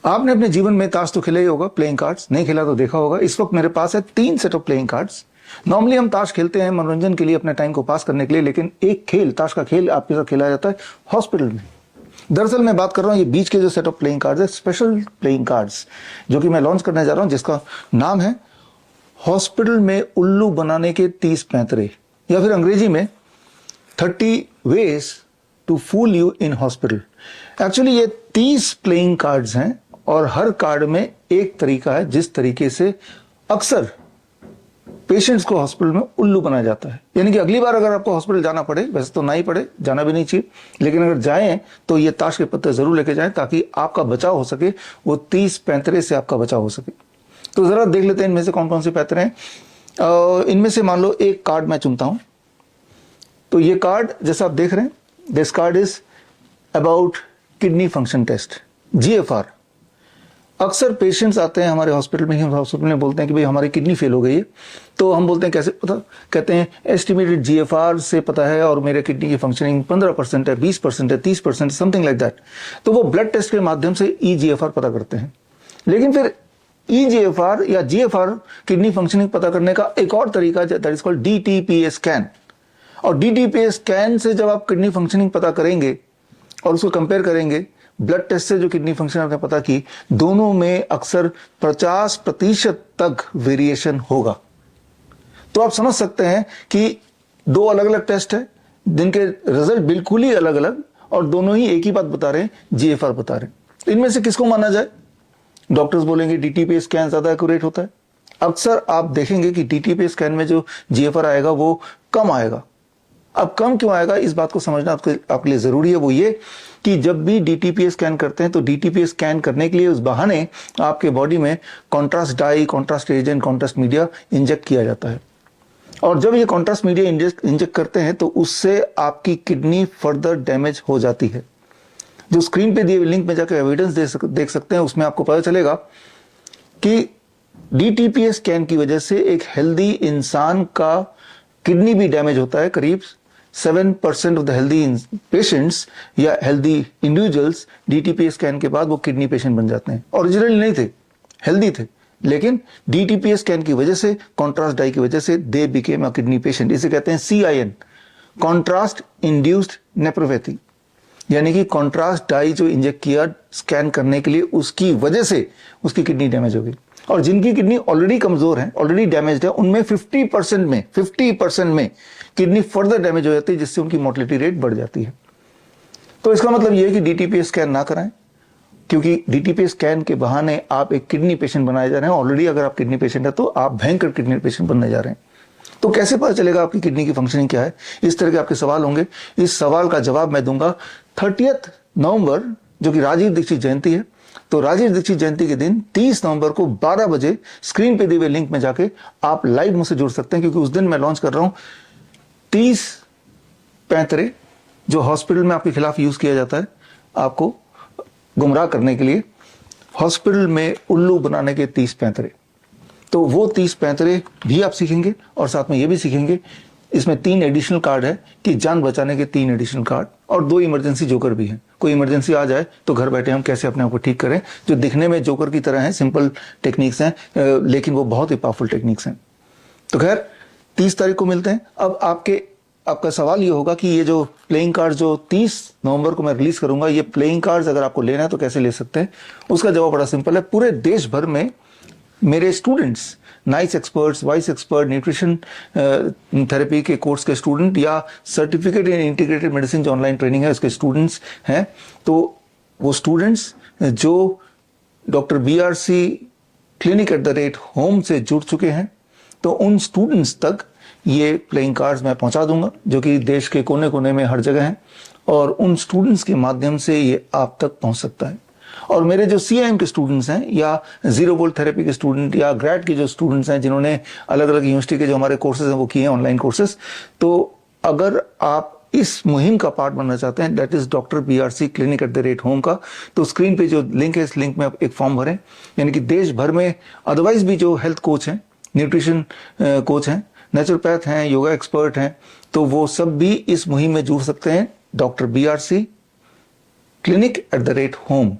आपने अपने जीवन में ताश तो खेला ही होगा, प्लेइंग कार्ड्स नहीं खेला तो देखा होगा। इस वक्त मेरे पास है 3 set of playing cards. Normally हम ताश खेलते हैं मनोरंजन के लिए, अपने टाइम को पास करने के लिए, लेकिन एक खेल, ताश का खेल आपके साथ खेला जाता है हॉस्पिटल में। दरअसल मैं बात कर रहा हूं ये बीच के जो सेट ऑफ प्लेइंग कार्ड्स है, स्पेशल प्लेइंग कार्ड्स, जो कि मैं लॉन्च करने जा रहा हूं, जिसका नाम है हॉस्पिटल में उल्लू बनाने के 30 पैंतरे, या फिर अंग्रेजी में 30 ways to fool you in hospital. Actually ये 30 प्लेइंग कार्ड्स हैं और हर कार्ड में एक तरीका है जिस तरीके से अक्सर पेशेंट्स को हॉस्पिटल में उल्लू बनाया जाता है। यानी कि अगली बार अगर आपको हॉस्पिटल जाना पड़े, वैसे तो ना ही पड़े, जाना भी नहीं चाहिए, लेकिन अगर जाएं तो ये ताश के पत्ते जरूर लेके जाएं ताकि आपका बचाव हो सके, वो 30 पैंतरे से आपका बचाव हो सके। तो जरा देख लेते हैं इनमें से कौन कौन से पैंतरे हैं। इनमें से मान लो एक कार्ड मैं चुनता हूं, तो ये कार्ड जैसा आप देख रहे हैं, this card is about kidney function test, GFR। अक्सर पेशेंट्स आते हैं हमारे हॉस्पिटल में, हॉस्पिटल में बोलते हैं कि भाई हमारी किडनी फेल हो गई है। तो हम बोलते हैं कैसे पता, कहते हैं एस्टिमेटेड GFR से पता है और मेरे किडनी की फंक्शनिंग 15% है, 20% है, 30%, समथिंग लाइक दैट। तो वो ब्लड टेस्ट के माध्यम से EGFR पता करते हैं। लेकिन फिर EGFR या GFR किडनी फंक्शनिंग पता करने का एक और तरीका, that is called DTPA scan. और DTPA स्कैन से जब आप किडनी फंक्शनिंग पता करेंगे और उसको कंपेयर करेंगे ब्लड टेस्ट से जो किडनी फंक्शन आपने पता की, दोनों में अक्सर 50% तक वेरिएशन होगा। तो आप समझ सकते हैं कि 2 अलग अलग टेस्ट है जिनके रिजल्ट बिल्कुल ही अलग अलग, और दोनों ही एक ही बात बता रहे हैं, GFR बता रहे हैं। इनमें से किसको माना जाए? डॉक्टर्स बोलेंगे DTPA स्कैन ज्यादा एक्यूरेट होता है। अक्सर आप देखेंगे कि DTPA स्कैन में जो GFR आएगा वो कम आएगा। अब कम क्यों आएगा, इस बात को समझना आपके लिए जरूरी है। वो ये कि जब भी DTPA स्कैन करते हैं तो DTPA स्कैन करने के लिए उस बहाने आपके बॉडी में contrast die, contrast agent, contrast media inject किया जाता है। और जब ये कॉन्ट्रास्ट मीडिया इंजेक्ट करते हैं तो उससे आपकी किडनी फर्दर डैमेज हो जाती है। जो स्क्रीन पे दिए हुए लिंक में जाकर एविडेंस देख सकते हैं, उसमें आपको पता चलेगा कि DTPA स्कैन की वजह से एक हेल्दी इंसान का किडनी भी डैमेज होता है। करीब 7% ऑफ द हेल्दी पेशेंट्स या हेल्दी इंडिविजुअल्स DTPA स्कैन के बाद वो किडनी पेशेंट बन जाते हैं। ओरिजिनली नहीं थे, हेल्दी थे, लेकिन DTPA स्कैन की वजह से, कॉन्ट्रास्ट डाई की वजह से they became a kidney patient. इसे कहते हैं CIN, कॉन्ट्रास्ट इंड्यूस्ड नेफ्रोपैथी। यानी कि कॉन्ट्रास्ट डाई जो इंजेक्ट किया स्कैन करने के लिए, उसकी वजह से उसकी किडनी डैमेज हो गई। और जिनकी किडनी ऑलरेडी कमजोर है, ऑलरेडी डैमेज्ड है, उनमें 50% में किडनी फर्दर डैमेज हो जाती है, जिससे उनकी मोर्टेलिटी रेट बढ़ जाती है। तो इसका मतलब यह है कि DTPA स्कैन ना कराएं, क्योंकि DTPA स्कैन के बहाने आप एक किडनी पेशेंट बनाए जा रहे हैं। ऑलरेडी अगर आप किडनी पेशेंट है तो आप भयंकर किडनी पेशेंट बनने जा रहे हैं। तो कैसे पता चलेगा आपकी किडनी की फंक्शनिंग क्या है? इस तरह के आपके सवाल होंगे। इस सवाल का जवाब मैं दूंगा 30 नवंबर, जो कि राजीव दीक्षित जयंती है। तो राजीव दीक्षित जयंती के दिन 30 नवंबर को 12 बजे स्क्रीन पे दिए हुए लिंक में जाके आप लाइव मुझसे जुड़ सकते हैं, क्योंकि उस दिन मैं लॉन्च कर रहा हूं 30 पैंतरे जो हॉस्पिटल में आपके खिलाफ यूज किया जाता है आपको गुमराह करने के लिए। हॉस्पिटल में उल्लू बनाने के 30 पैंतरे। तो वो 30 पैंतरे भी आप सीखेंगे और साथ में ये भी सीखेंगे, इसमें 3 एडिशनल कार्ड है कि जान बचाने के 3 एडिशनल कार्ड, और 2 इमरजेंसी जोकर भी हैं। कोई इमरजेंसी आ जाए तो घर बैठे हम कैसे अपने आप को ठीक करें, जो दिखने में जोकर की तरह हैं, सिंपल टेक्निक्स हैं, लेकिन वो बहुत ही पावरफुल टेक्निक्स हैं। तो खैर 30 तारीख को मिलते हैं। अब आपका सवाल ये होगा कि ये जो प्लेइंग कार्ड जो 30 नवंबर को मैं रिलीज करूंगा, ये प्लेइंग कार्ड्स अगर आपको लेना है तो कैसे ले सकते हैं? उसका जवाब बड़ा सिंपल है। पूरे देश भर में मेरे students, nice experts, vice expert, nutrition therapy के कोर्स के स्टूडेंट, या सर्टिफिकेट इन इंटीग्रेटेड मेडिसिन जो ऑनलाइन ट्रेनिंग है उसके स्टूडेंट्स हैं, तो वो स्टूडेंट्स जो डॉक्टर BRC clinic@home से जुड़ चुके हैं, तो उन स्टूडेंट्स तक ये प्लेइंग कार्ड्स मैं पहुंचा दूंगा, जो कि देश के कोने कोने में हर जगह हैं, और उन स्टूडेंट्स के माध्यम से ये आप तक पहुंच सकता है। और मेरे जो CIM के स्टूडेंट्स हैं, या 0 वोल्ट थेरेपी के स्टूडेंट, या ग्रेड के जो स्टूडेंट्स हैं जिन्होंने अलग अलग यूनिवर्सिटी के जो हमारे कोर्सेज हैं वो किए हैं, ऑनलाइन कोर्सेज, तो अगर आप इस मुहिम का पार्ट बनना चाहते हैं, that is doctor BRC clinic@home का, तो स्क्रीन पे जो लिंक है, इस लिंक में आप एक फॉर्म भरें। यानी कि देश भर में अदरवाइज भी जो हेल्थ कोच हैं, न्यूट्रिशन कोच हैं, नेचुरोपैथ हैं, योगा एक्सपर्ट हैं, तो वो सब भी इस मुहिम में जुड़ सकते हैं। Doctor BRC clinic@home।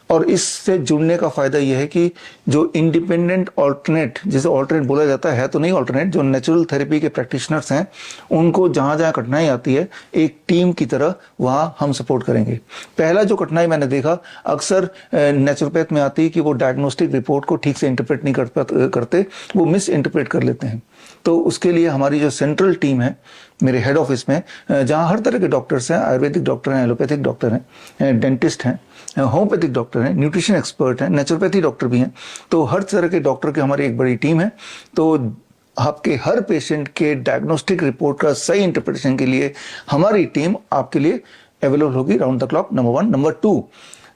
और इससे जुड़ने का फायदा यह है कि जो इंडिपेंडेंट ऑल्टरनेट, जिसे ऑल्टरनेट बोला जाता है तो नहीं ऑल्टरनेट, जो नेचुरल थेरेपी के प्रैक्टिशनर्स हैं, उनको जहां जहां कठिनाई आती है एक टीम की तरह वहां हम सपोर्ट करेंगे। पहला जो कठिनाई मैंने देखा अक्सर नेचुरोपैथ में आती है कि वो डायग्नोस्टिक रिपोर्ट को ठीक से इंटरप्रेट नहीं करते, वो मिस इंटरप्रेट कर लेते हैं। तो उसके लिए हमारी जो सेंट्रल टीम है मेरे हेड ऑफिस में, जहां हर तरह के डॉक्टर्स हैं, आयुर्वेदिक डॉक्टर हैं, एलोपैथिक डॉक्टर हैं, डेंटिस्ट हैं, होम्योपैथिक डॉक्टर हैं, न्यूट्रिशन एक्सपर्ट हैं, नेचुरोपैथी डॉक्टर भी हैं, तो हर तरह के डॉक्टर की हमारी एक बड़ी टीम है। तो आपके हर पेशेंट के डायग्नोस्टिक रिपोर्ट का सही इंटरप्रिटेशन के लिए हमारी टीम आपके लिए अवेलेबल होगी round the clock, number 1। Number 2,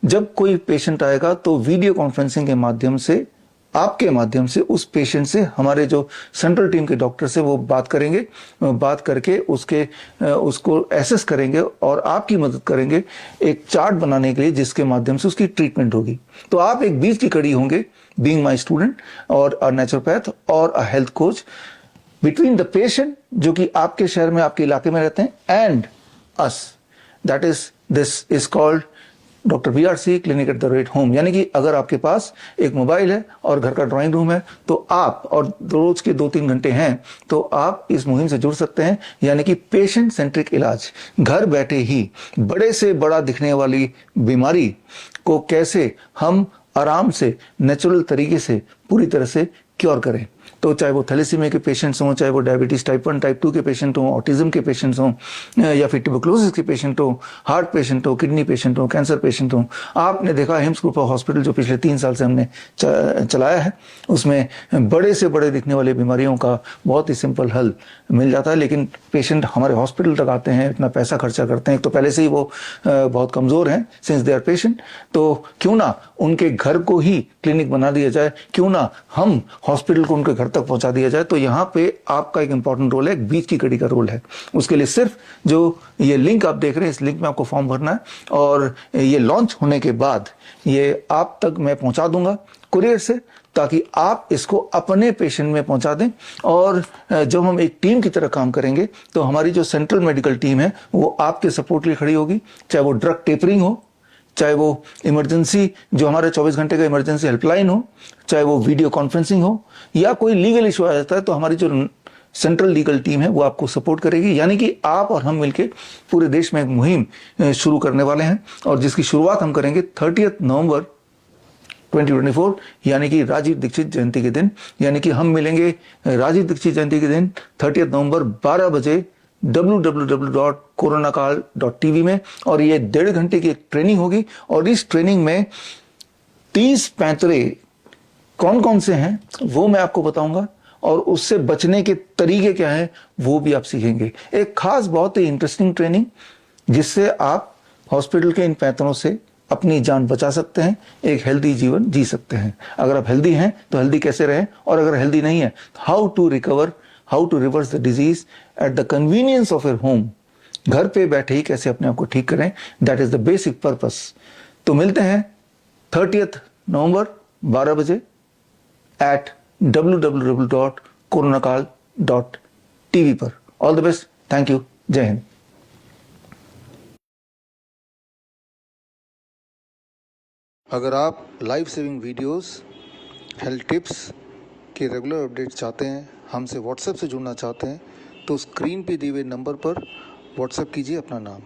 जब कोई पेशेंट आएगा तो वीडियो कॉन्फ्रेंसिंग के माध्यम से, आपके माध्यम से उस पेशेंट से हमारे जो सेंट्रल टीम के डॉक्टर से वो बात करेंगे, बात करके उसको एसेस करेंगे और आपकी मदद करेंगे एक चार्ट बनाने के लिए जिसके माध्यम से उसकी ट्रीटमेंट होगी। तो आप एक बीच की कड़ी होंगे, बीइंग माय स्टूडेंट और अ नेचुरोपैथ और अ health coach, between the patient जो कि आपके शहर में, आपके इलाके में रहते हैं, and us. That is, this is called doctor VRC clinic at the rate home. यानी कि अगर आपके पास एक मोबाइल है और घर का ड्राइंग रूम है तो आप, और रोज के 2-3 घंटे हैं, तो आप इस मुहिम से जुड़ सकते हैं। यानी कि पेशेंट सेंट्रिक इलाज, घर बैठे ही बड़े से बड़ा दिखने वाली बीमारी को कैसे हम आराम से नेचुरल तरीके से पूरी तरह से क्योर करें। तो चाहे वो थैलेसीमिया के पेशेंट्स हों, चाहे वो डायबिटीज टाइप 1 टाइप 2 के पेशेंट हों, ऑटिज्म के पेशेंट्स हों, या फिर ट्यूबरकुलोसिस के पेशेंट हो, हार्ट पेशेंट हो, किडनी पेशेंट हो, कैंसर पेशेंट हो। आपने देखा हिम्स ग्रुप ऑफ हॉस्पिटल जो पिछले 3 साल से हमने चलाया है, उसमें बड़े से बड़े दिखने वाली बीमारियों का बहुत ही सिंपल हल मिल जाता है। लेकिन पेशेंट हमारे हॉस्पिटल तक आते हैं, इतना पैसा खर्चा करते हैं, तो पहले से ही वो बहुत कमजोर हैं सिंस दे आर पेशेंट, तो क्यों ना उनके घर को ही क्लिनिक बना दिया जाए, क्यों ना हम हॉस्पिटल को उनके घर तक पहुंचा दिया जाए। तो यहाँ पे आपका एक इंपॉर्टेंट रोल है, एक बीच की कड़ी का रोल है। उसके लिए सिर्फ जो ये लिंक आप देख रहे हैं, इस लिंक में आपको फॉर्म भरना है और ये लॉन्च होने के बाद ये आप तक मैं पहुंचा दूंगा कुरियर से, ताकि आप इसको अपने पेशेंट में पहुंचा दें। और जब हम एक टीम की तरह काम करेंगे तो हमारी जो सेंट्रल मेडिकल टीम है वो आपके सपोर्ट के लिए खड़ी होगी, चाहे वो ड्रग टेपरिंग हो, चाहे वो इमरजेंसी जो हमारे 24 घंटे का इमरजेंसी हेल्पलाइन हो, चाहे वो वीडियो कॉन्फ्रेंसिंग हो, या कोई लीगल इशू आ जाता है तो हमारी जो सेंट्रल लीगल टीम है वो आपको सपोर्ट करेगी। यानी कि आप और हम मिलकर पूरे देश में एक मुहिम शुरू करने वाले हैं और जिसकी शुरुआत हम करेंगे 30 नवंबर 2024, यानी कि राजीव दीक्षित जयंती के दिन। यानी कि हम मिलेंगे राजीव दीक्षित जयंती के दिन 30 नवंबर 12 बजे www.coronakal.tv में, और ये 1.5 घंटे की एक ट्रेनिंग होगी। और इस ट्रेनिंग में 30 पैंतरे कौन कौन से हैं वो मैं आपको बताऊंगा, और उससे बचने के तरीके क्या हैं वो भी आप सीखेंगे। एक खास बहुत ही इंटरेस्टिंग ट्रेनिंग जिससे आप हॉस्पिटल के इन पैंतरों से अपनी जान बचा सकते हैं, एक हेल्दी जीवन जी सकते हैं। अगर आप हेल्दी हैं तो हेल्दी कैसे रहें, और अगर हेल्दी नहीं है how to reverse the disease at the convenience of your home. घर पे बैठे ही कैसे अपने आप को ठीक करें, that is the basic purpose. तो मिलते हैं 30 नवंबर 12 बजे एट www.coronakal.tv पर। All the best, thank you, जय हिंद। अगर आप life saving videos, health tips के रेगुलर अपडेट्स चाहते हैं, हमसे व्हाट्सएप से जुड़ना चाहते हैं, तो स्क्रीन पे दिए हुए नंबर पर व्हाट्सएप कीजिए अपना नाम।